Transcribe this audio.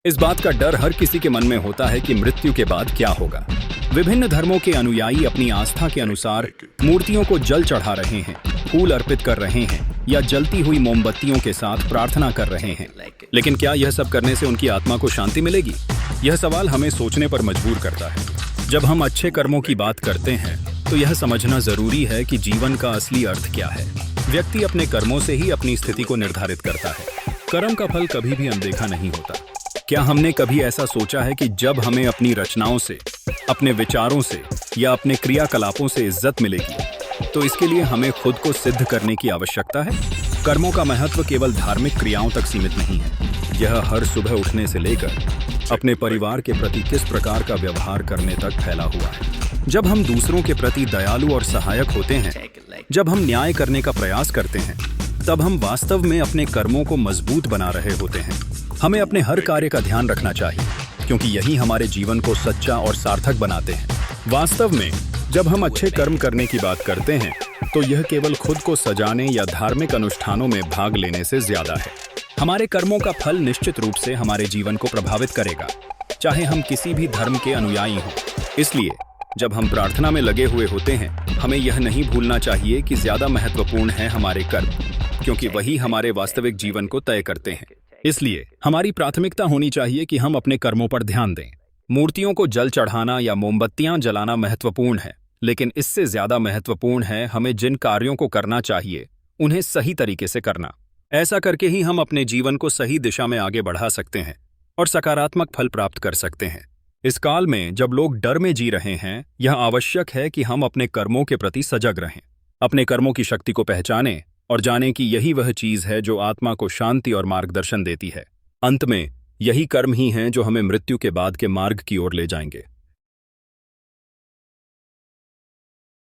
इस बात का डर हर किसी के मन में होता है कि मृत्यु के बाद क्या होगा। विभिन्न धर्मों के अनुयायी अपनी आस्था के अनुसार मूर्तियों को जल चढ़ा रहे हैं, फूल अर्पित कर रहे हैं या जलती हुई मोमबत्तियों के साथ प्रार्थना कर रहे हैं। लेकिन क्या यह सब करने से उनकी आत्मा को शांति मिलेगी? यह सवाल हमें सोचने पर मजबूर करता है। जब हम अच्छे कर्मों की बात करते हैं तो यह समझना जरूरी है कि जीवन का असली अर्थ क्या है। व्यक्ति अपने कर्मों से ही अपनी स्थिति को निर्धारित करता है। कर्म का फल कभी भी अनदेखा नहीं होता। क्या हमने कभी ऐसा सोचा है कि जब हमें अपनी रचनाओं से, अपने विचारों से या अपने क्रियाकलापों से इज्जत मिलेगी, तो इसके लिए हमें खुद को सिद्ध करने की आवश्यकता है? कर्मों का महत्व केवल धार्मिक क्रियाओं तक सीमित नहीं है। यह हर सुबह उठने से लेकर अपने परिवार के प्रति किस प्रकार का व्यवहार करने तक फैला हुआ है। जब हम दूसरों के प्रति दयालु और सहायक होते हैं, जब हम न्याय करने का प्रयास करते हैं, तब हम वास्तव में अपने कर्मों को मजबूत बना रहे होते हैं। हमें अपने हर कार्य का ध्यान रखना चाहिए, क्योंकि यही हमारे जीवन को सच्चा और सार्थक बनाते हैं। वास्तव में जब हम अच्छे कर्म करने की बात करते हैं तो यह केवल खुद को सजाने या धार्मिक अनुष्ठानों में भाग लेने से ज्यादा है। हमारे कर्मों का फल निश्चित रूप से हमारे जीवन को प्रभावित करेगा, चाहे हम किसी भी धर्म के अनुयायी हों। इसलिए जब हम प्रार्थना में लगे हुए होते हैं, हमें यह नहीं भूलना चाहिए कि ज्यादा महत्वपूर्ण है हमारे कर्म, क्योंकि वही हमारे वास्तविक जीवन को तय करते हैं। इसलिए हमारी प्राथमिकता होनी चाहिए कि हम अपने कर्मों पर ध्यान दें। मूर्तियों को जल चढ़ाना या मोमबत्तियां जलाना महत्वपूर्ण है, लेकिन इससे ज्यादा महत्वपूर्ण है हमें जिन कार्यों को करना चाहिए उन्हें सही तरीके से करना। ऐसा करके ही हम अपने जीवन को सही दिशा में आगे बढ़ा सकते हैं और सकारात्मक फल प्राप्त कर सकते हैं। इस काल में जब लोग डर में जी रहे हैं, यह आवश्यक है कि हम अपने कर्मों के प्रति सजग रहें, अपने कर्मों की शक्ति को पहचानें और जानें कि यही वह चीज है जो आत्मा को शांति और मार्गदर्शन देती है। अंत में यही कर्म ही हैं जो हमें मृत्यु के बाद के मार्ग की ओर ले जाएंगे।